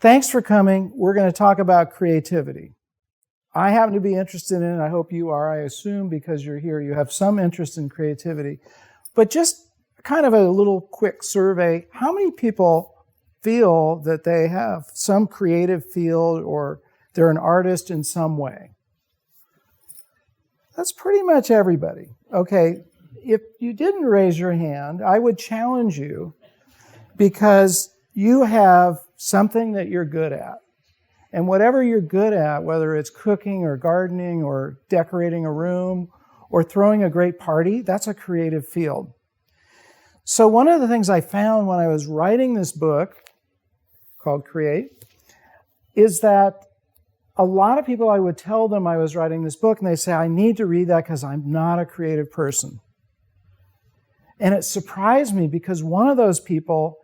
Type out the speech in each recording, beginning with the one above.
Thanks for coming. We're going to talk about creativity. I happen to be interested in it. I hope you are. I assume because you're here, you have some interest in creativity. But just kind of a little quick survey. How many people feel that they have some creative field or they're an artist in some way? That's pretty much everybody. Okay, if you didn't raise your hand, I would challenge you because you have something that you're good at. And whatever you're good at, whether it's cooking or gardening or decorating a room or throwing a great party, that's a creative field. So one of the things I found when I was writing this book called Create is that a lot of people, I would tell them I was writing this book, and they say, I need to read that because I'm not a creative person. And it surprised me because one of those people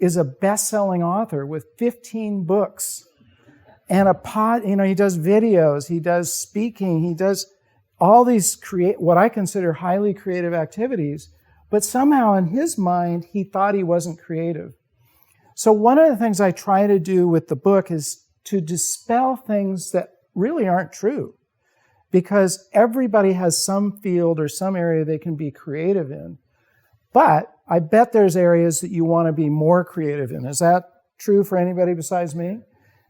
is a best-selling author with 15 books and he does videos, he does speaking, he does all these what I consider highly creative activities, but somehow in his mind, he thought he wasn't creative. So one of the things I try to do with the book is to dispel things that really aren't true, because everybody has some field or some area they can be creative in. But I bet there's areas that you want to be more creative in. Is that true for anybody besides me?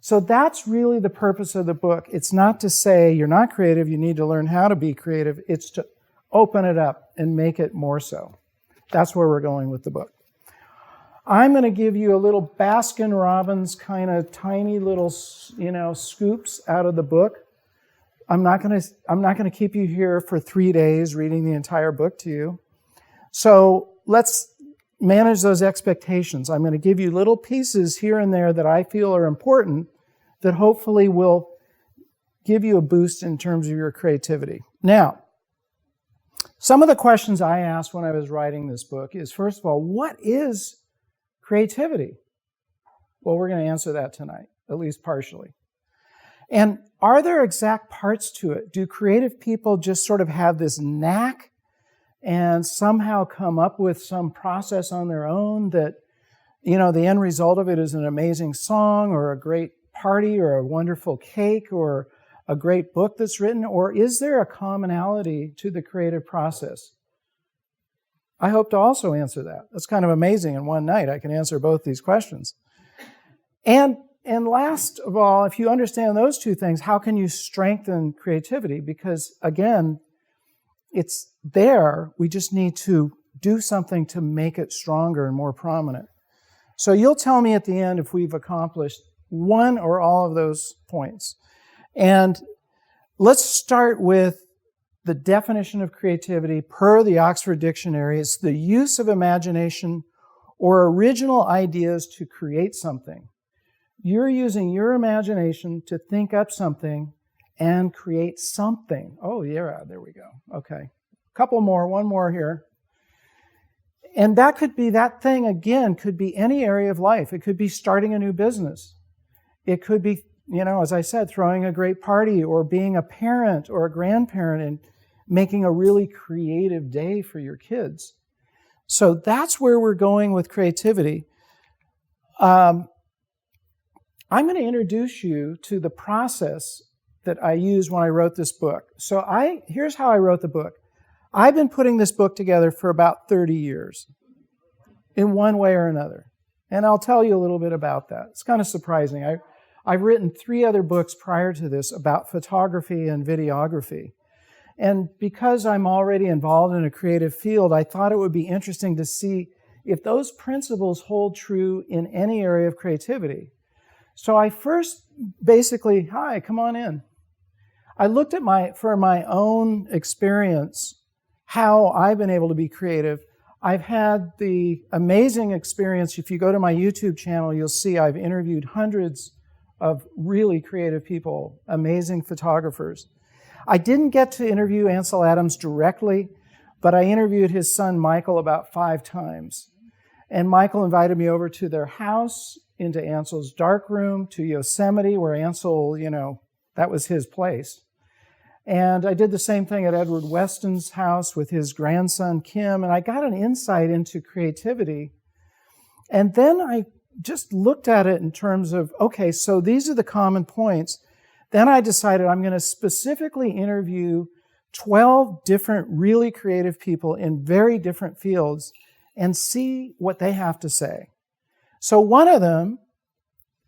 So that's really the purpose of the book. It's not to say you're not creative, you need to learn how to be creative. It's to open it up and make it more so. That's where we're going with the book. I'm going to give you a little Baskin-Robbins kind of tiny little, scoops out of the book. I'm not going to keep you here for 3 days reading the entire book to you. So let's manage those expectations. I'm going to give you little pieces here and there that I feel are important that hopefully will give you a boost in terms of your creativity. Now, some of the questions I asked when I was writing this book is, first of all, what is creativity? Well, we're going to answer that tonight, at least partially. And are there exact parts to it? Do creative people just sort of have this knack and somehow come up with some process on their own that, the end result of it is an amazing song or a great party or a wonderful cake or a great book that's written? Or is there a commonality to the creative process? I hope to also answer that. That's kind of amazing. In one night, I can answer both these questions. And last of all, if you understand those two things, how can you strengthen creativity? Because again, it's there. We just need to do something to make it stronger and more prominent. So you'll tell me at the end if we've accomplished one or all of those points. And let's start with the definition of creativity per the Oxford Dictionary. It's the use of imagination or original ideas to create something. You're using your imagination to think up something and create something. Oh, yeah, there we go. Okay. Couple more, one more here. And that thing, again, could be any area of life. It could be starting a new business. It could be, as I said, throwing a great party or being a parent or a grandparent and making a really creative day for your kids. So that's where we're going with creativity. I'm going to introduce you to the process that I used when I wrote this book. So here's how I wrote the book. I've been putting this book together for about 30 years in one way or another. And I'll tell you a little bit about that. It's kind of surprising. I've written 3 other books prior to this about photography and videography. And because I'm already involved in a creative field, I thought it would be interesting to see if those principles hold true in any area of creativity. So I first basically, hi, come on in. I looked at for my own experience, how I've been able to be creative. I've had the amazing experience. If you go to my YouTube channel, you'll see I've interviewed hundreds of really creative people, amazing photographers. I didn't get to interview Ansel Adams directly, but I interviewed his son Michael about 5 times. And Michael invited me over to their house, into Ansel's darkroom, to Yosemite, where Ansel, that was his place. And I did the same thing at Edward Weston's house with his grandson, Kim, and I got an insight into creativity. And then I just looked at it in terms of, okay, so these are the common points. Then I decided I'm going to specifically interview 12 different really creative people in very different fields and see what they have to say. So one of them,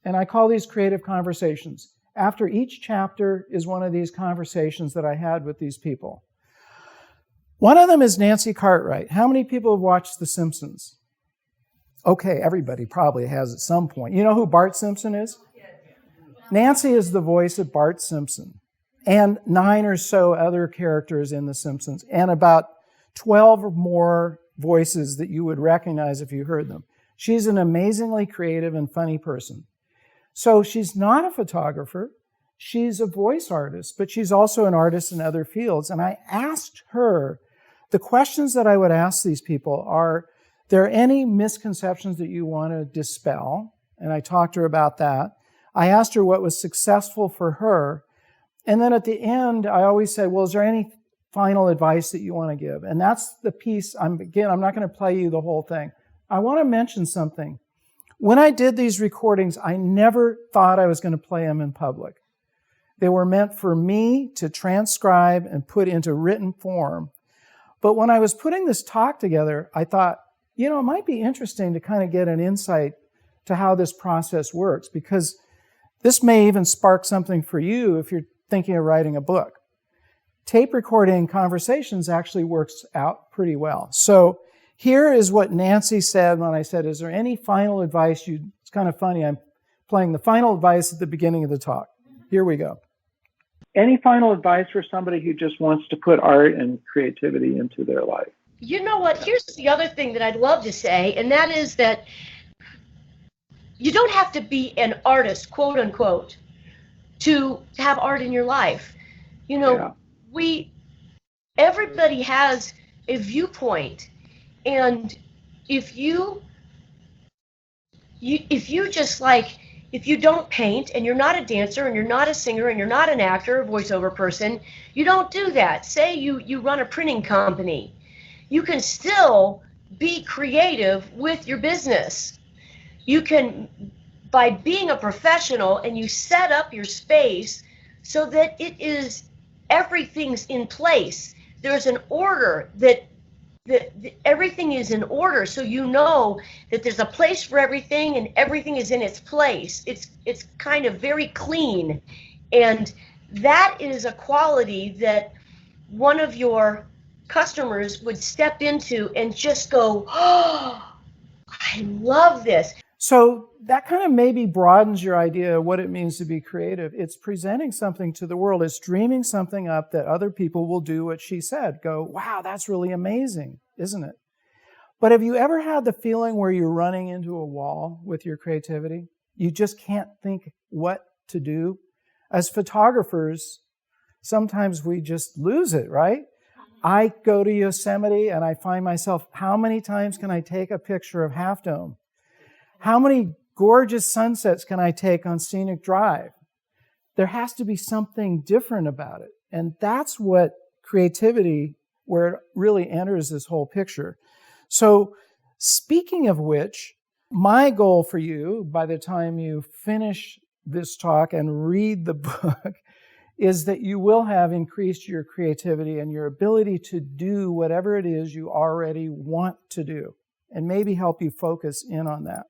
and I call these creative conversations. After each chapter is one of these conversations that I had with these people. One of them is Nancy Cartwright. How many people have watched The Simpsons? Okay, everybody probably has at some point. You know who Bart Simpson is? Nancy is the voice of Bart Simpson and 9 or so other characters in The Simpsons and about 12 or more voices that you would recognize if you heard them. She's an amazingly creative and funny person. So she's not a photographer. She's a voice artist, but she's also an artist in other fields. And I asked her, the questions that I would ask these people are there any misconceptions that you want to dispel? And I talked to her about that. I asked her what was successful for her. And then at the end, I always say, well, is there any final advice that you want to give? And that's the piece. I'm not going to play you the whole thing. I want to mention something. When I did these recordings, I never thought I was going to play them in public. They were meant for me to transcribe and put into written form. But when I was putting this talk together, I thought, it might be interesting to kind of get an insight to how this process works, because this may even spark something for you if you're thinking of writing a book. Tape recording conversations actually works out pretty well. So here is what Nancy said when I said, is there any final advice it's kind of funny, I'm playing the final advice at the beginning of the talk. Here we go. Any final advice for somebody who just wants to put art and creativity into their life? You know what? Here's the other thing that I'd love to say, and that is that you don't have to be an artist, quote unquote, to have art in your life. Everybody has a viewpoint, and if you don't paint and you're not a dancer and you're not a singer and you're not an actor or voiceover person, you don't do that. Say you run a printing company. You can still be creative with your business. You can, by being a professional, and you set up your space so that everything's in place. There's an order that everything is in order, so you know that there's a place for everything and everything is in its place. It's kind of very clean, and that is a quality that one of your customers would step into and just go, oh, I love this. So that kind of maybe broadens your idea of what it means to be creative. It's presenting something to the world. It's dreaming something up that other people will do what she said. Go, wow, that's really amazing, isn't it? But have you ever had the feeling where you're running into a wall with your creativity? You just can't think what to do. As photographers, sometimes we just lose it, right? I go to Yosemite and I find myself, how many times can I take a picture of Half Dome? How many gorgeous sunsets can I take on Scenic Drive? There has to be something different about it. And that's what creativity, where it really enters this whole picture. So speaking of which, my goal for you, by the time you finish this talk and read the book, is that you will have increased your creativity and your ability to do whatever it is you already want to do, and maybe help you focus in on that.